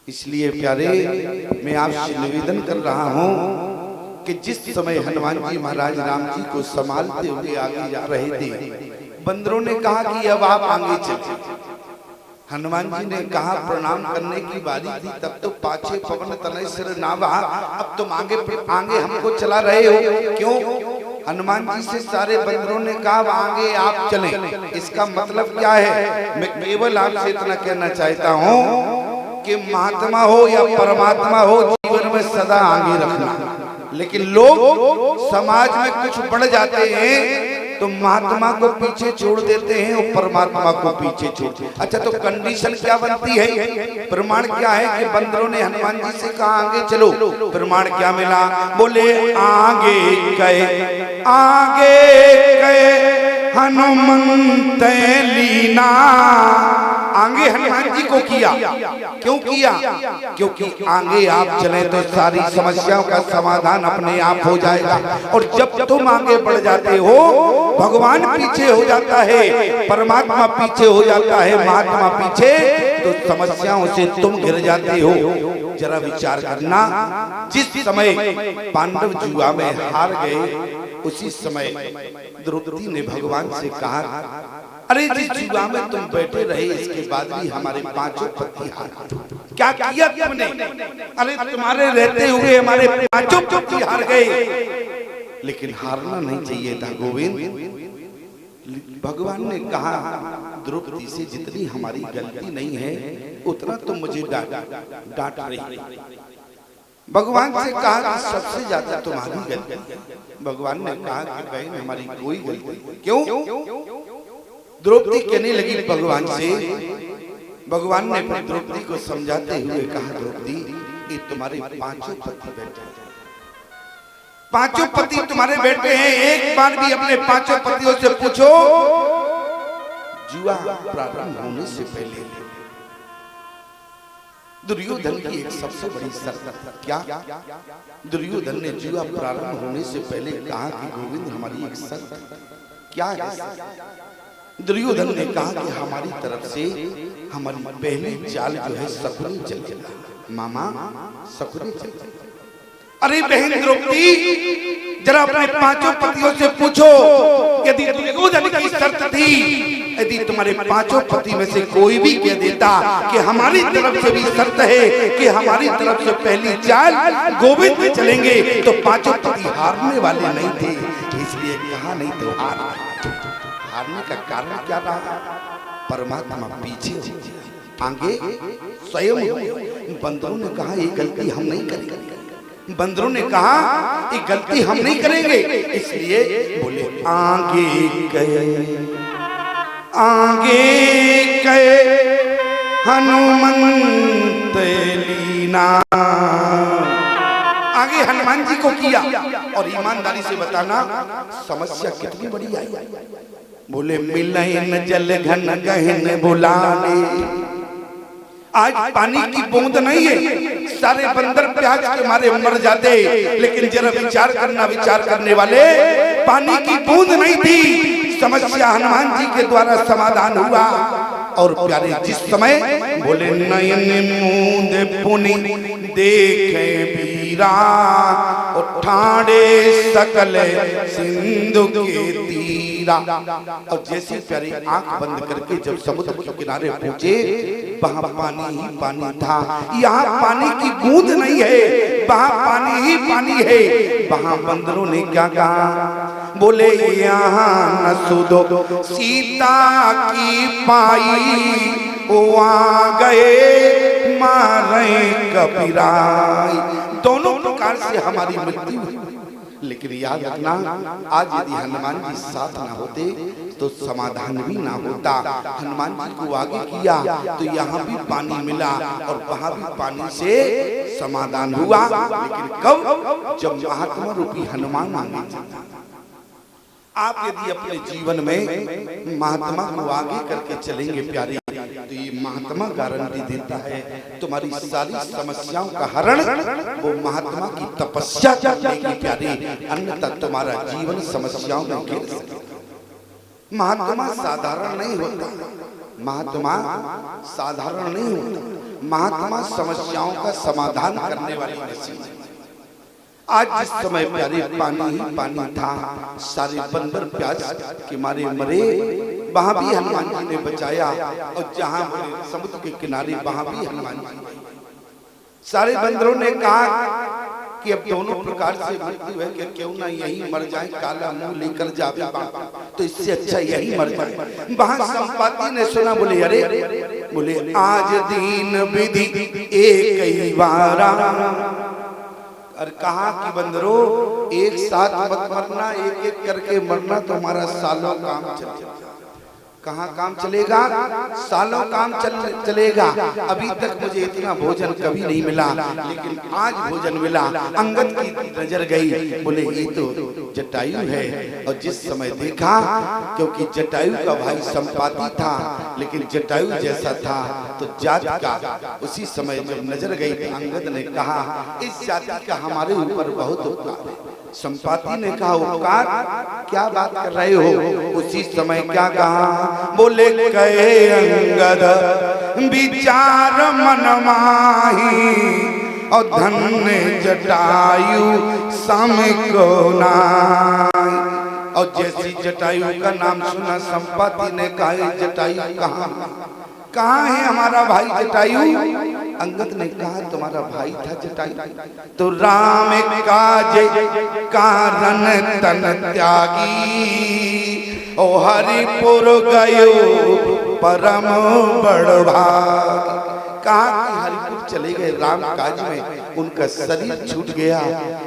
इसलिए प्यारे मैं आपसे निवेदन कर रहा हूं कि जिस समय हनुमान जी महाराज राम जी को संभालते हुए आगे जा रहे थे, बंदरों ने कहा कि अब आप आगे चलिए। हनुमान जी ने कहा प्रणाम करने की बारी थी, तब तो पाछे पवन तनय सिर नावा, अब तुम आगे आगे हमको चला रहे हो क्यों? हनुमान जी से सारे बंदरों ने कहा आगे आप चलें। इसका मतलब क्या है? मैं केवल आपसे इतना कहना चाहता हूँ कि महात्मा हो या परमात्मा हो, जीवन में सदा आगे रखना। लेकिन लोग समाज में कुछ बढ़ जाते हैं तो महात्मा को पीछे छोड़ देते हैं और परमात्मा को पीछे छोड़। अच्छा, तो कंडीशन क्या बनती है? प्रमाण क्या है कि बंदरों ने हनुमान जी से कहा आगे चलो? प्रमाण क्या मिला? बोले आगे गए हनुमंत लीना। आगे हनुमान जी को किया। क्यों किया? क्योंकि आगे आप चले तो सारी समस्याओं का समाधान अपने आप हो जाएगा। और जब तुम आगे बढ़ जाते हो, भगवान पीछे हो जाता है, परमात्मा पीछे हो जाता है, महात्मा पीछे, तो समस्याओं से तुम गिर जाते हो। जरा विचार करना, जिस समय पांडव जुआ में हार गए, उसी समय द्रौपदी ने भगवान से कहा, अरे जिस जुआ में तुम बैठे रहे, इसके बाद भी हमारे पांचों पति हार गए। क्या किया तुमने? अरे तुम्हारे रहते हुए हमारे पांचों पति हार गए। लेकिन हारना नहीं चाहिए था गोविंद। भगवान ने कहा द्रौपदी से जितनी हमारी गलती नहीं है उतना तुम मुझे डांट रही। भगवान से कहा कि सबसे ज्यादा तुम्हारी गलती। भगवान ने कहा कि बहन हमारी कोई गलती। क्यों? द्रौपदी कहने लगी भगवान से। भगवान ने फिर द्रौपदी को समझाते हुए कहा, द्रौपदी ये तुम्हारे पांचों पति बैठे, पांचों पति तुम्हारे बैठे हैं। एक बार भी अपने पांचों पतियों से पूछो, जुआ प्रारंभ होने से पहले दुर्योधन की एक सबसे बड़ी शर्त क्या? दुर्योधन ने जुआ प्रारंभ होने से पहले कहा कि गोविंद हमारी एक शर्त क्या है? दुर्योधन ने कहा कि हमारी तरफ से हमारी पहली चाल जो है शकुनी चलेगा। मामा शकुनी चलेगा। अरे बहन द्रौपदी, जरा अपने पांचों पतियों से पूछो, यदि दुर्योधन की शर्त थी, यदि तुम्हारे पांचों पति में से कोई भी कह देता कि हमारी तरफ से भी शर्त है कि हमारी तरफ से पहली चाल गोविंद में चलेंगे, तो पांचों पति हारने वाले नहीं थे। इसलिए कहा नहीं तो हारने का कारण क्या रहा? परमात्मा पीछे आगे स्वयं। बंदरों ने कहा ये गलती हम नहीं करेंगे। बंदरों ने कहा ये गलती हम नहीं करेंगे। इसलिए बोले आगे गए हनुमंत लीना। आगे हनुमान जी को किया। और ईमानदारी से बताना समस्या कितनी बड़ी आई। बोले मिलन जल घन गहन बुलाने। आज पानी की बूंद नहीं है, सारे बंदर प्यास के मारे मर जाते। लेकिन जरा विचार करने वाले, पानी की बूंद नहीं थी। समस्या हनुमान जी के द्वारा समाधान हुआ। और प्यारे जिस समय बोले नयन मूंद पुनि देखे वीरा, ठाणे सकल सिंधु के तीरा। और जैसे प्यारे आंख बंद करके जब समुद्र के किनारे पहुंचे, वहां पानी ही पानी था। यहाँ पानी की बूंद नहीं है, वहां पानी ही पानी है। वहां बंदरों ने क्या कहा? बोले यहाँ न सुधो सीता की पाई, वहां गए मारे कबीराई। दोनों प्रकार से हमारी मृत्यु हुई। लेकिन याद रखना, आज यदि हनुमान जी साथ ना होते तो समाधान भी ना होता। हनुमान जी को आगे किया तो यहाँ भी पानी मिला और वहां भी पानी से समाधान हुआ। लेकिन कब? जब महात्मा रूपी हनुमान आगे चला। आप यदि अपने जीवन में महात्मा को आगे करके चलेंगे प्यारे, तो ये महात्मा गारंटी देता है तुम्हारी सारी समस्याओं का हरण वो महात्मा की तपस्या करेगी प्यारे। अन्यथा तुम्हारा जीवन समस्याओं में घिर सकता। महात्मा साधारण नहीं होता, महात्मा साधारण नहीं होता। महात्मा समस्याओं का समाधान करने वाली ऋषि। आज जिस समय प्यारे पानी ही पानी था, सारे बंदर प्यास के मारे मरे, वहां भी हनुमान जी ने बचाया। और जहां समुद्र के किनारे वहां भी हनुमान जी। सारे बंदरों ने कहा कि अब दोनों प्रकार से मृत्यु है कि क्यों ना यही मर जाए, काला मुंह लेकर जावे तो इससे अच्छा यही मर जाए। वहां संपाति ने सुना, बोले अरे, बोले आज दीन विधि एक ही बारा। और कहा कि बंदरों एक साथ मत मरना, एक एक करके मरना, तो हमारा सालों काम चलेगा। कहाँ काम चलेगा? सालों काम चलेगा। अभी तक मुझे इतना भोजन कभी नहीं मिला, लेकिन आज भोजन मिला। अंगद की नजर गई, बोले ये तो जटायु है। और जिस समय देखा, क्योंकि जटायु का भाई संपाति था, लेकिन जटायु जैसा था तो जात का, उसी समय जब नजर गई तो अंगद ने कहा इस जाति का हमारे ऊपर बहुत उपकार है। संपाति ने कहा उपकार? क्या बात कर रहे हो? उसी समय क्या कहा? बोले कहे अंगद विचार मन माही, और धन्य जटायु सम को नाई। और जैसी जटायु का नाम सुना, संपाति ने कहा जटायु कहाँ है हमारा भाई जटायु? अंगद ने कहा तुम्हारा भाई था जटायु, तो राम काज कारण तन त्यागी, ओ हरिपुर गयो परम बड़ भाग। कहा कि हरिपुर चले गए राम काज में, उनका शरीर छूट गया।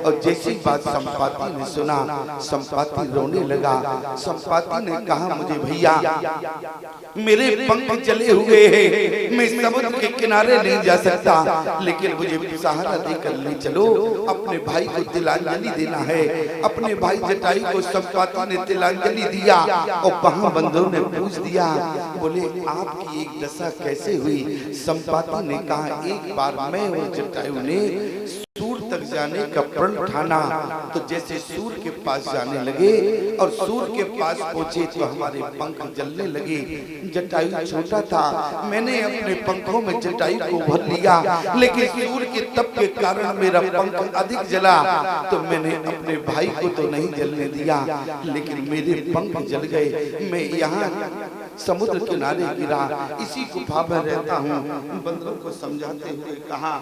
और जैसी बात संपाति ने सुना, संपाति रोने लगा। संपाति ने कहा मुझे भैया मेरे पंख जले हुए हैं, मैं समुद्र के किनारे नहीं जा सकता, लेकिन मुझे सहारा देकर ले चलो, अपने भाई को तिलांजलि देना है। अपने भाई जटायु को संपाति ने तिलांजलि दिया। और वहां बंदरों ने पूछ दिया, बोले आपकी एक दशा कैसे हुई? संपाति ने कहा एक बार मैं और जटायु ने सूर तक जाने का प्रण ठाना, तो जैसे सूर के पास जाने लगे और सूर के पास पहुंचे तो हमारे पंख जलने लगे। जटायु छोटा था, मैंने अपने पंखों में जटायु को भर लिया, लेकिन सूर के तप के कारण मेरा पंख अधिक जला, तो मैंने अपने भाई को तो नहीं जलने दिया, लेकिन मेरे पंख जल गए। मैं यहाँ समुद्र किनारे गिरा, इसी गुफा में रहता हूँ। बंदरों को समझाते हुए कहा,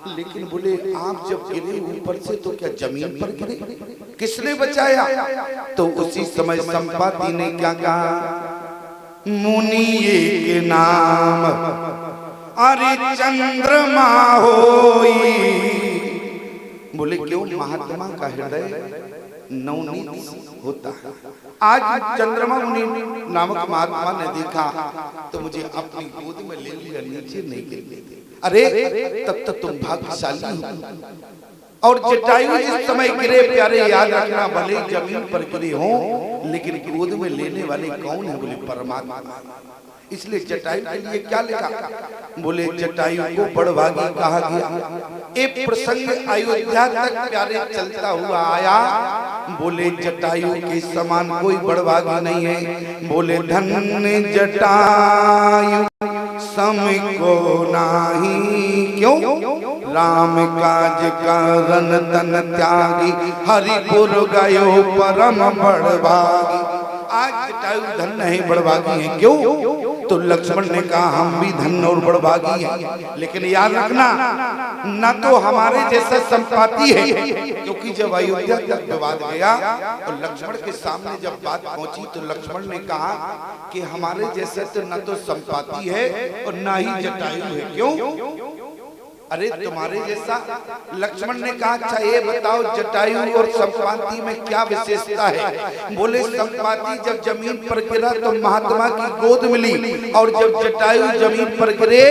लेकिन बोले आप जब गिरे ऊपर से तो क्या जमीन पर गिरे? किसने बचाया? तो उसी समय संपाति ने क्या कहा, मुनि के नाम अरे चंद्रमा होई। बोले क्यों? महात्मा का हृदय नवनीत होता है। आज चंद्रमा मुनि नामक महात्मा ने देखा तो मुझे अपनी गोद में ले लिया, नीचे नहीं गिरने। अरे तब तक तुम भाग्यशाली हो। और जटायु जिस समय गिरे, प्यारे याद रखना, भले जमीन पर गिरे हो, लेकिन गोद में लेने वाले कौन है? बोले परमात्मा। इसलिए जटायु के लिए क्या लिखा? बोले जटायु को बड़भागी कहा गया। एक प्रसंग अयोध्या तक प्यारे चलता हुआ आया। बोले जटायु के समान कोई बड़भागी नहीं है। बोले धन्य जटायु सम को नाही, क्यों? राम काज कारण तन त्यागी, हरिपुर गयो परम बड़भागी। आज जटायु धन्य है, बड़भागी है। क्यों? तो लक्ष्मण ने कहा हम भी धन्य और बड़भागी हैं, लेकिन याद रखना न तो हमारे जैसा संपाति है, क्योंकि जब अयोध्या तक विवाद गया और लक्ष्मण के सामने जब बात पहुंची तो लक्ष्मण ने कहा कि हमारे जैसे तो न तो संपाति है और न ही जटायु है। क्यों? अरे तुम्हारे जैसा। लक्ष्मण ने कहा अच्छा ये बताओ जटायु और संपाति में क्या विशेषता है? बोले संपाति जब जमीन पर गिरा तो महात्मा की गोद मिली, और जब जटायु जमीन पर गिरे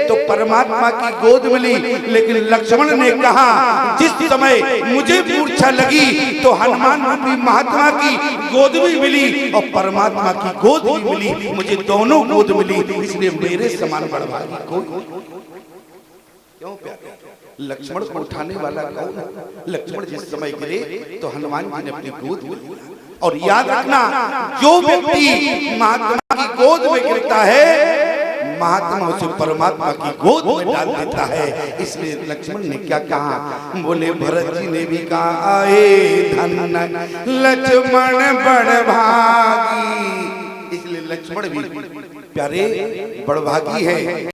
तो परमात्मा की गोद मिली। लेकिन लक्ष्मण ने कहा जिस समय मुझे मूर्छा लगी तो हनुमान रूपी महात्मा की गोद भी मिली और परमात्मा की गोद भी मिली, मुझे दोनों गोद मिली, इसलिए मेरे समान बड़भागी कोई। क्यों प्यारे? लक्ष्मण को उठाने वाला कौन है? लक्ष्मण जिस समय गिरे तो हनुमान जी ने अपनी गोद में लिया। और याद रखना जो व्यक्ति महात्मा की गोद में गिरता है महात्मा उसे परमात्मा की गोद में डाल देता है। इसलिए लक्ष्मण ने क्या कहा, बोले भरत जी ने भी कहा आए धन लक्ष्मण बड़भागी। इसलिए लक्ष्मण भी प्यारे बड़भागी है।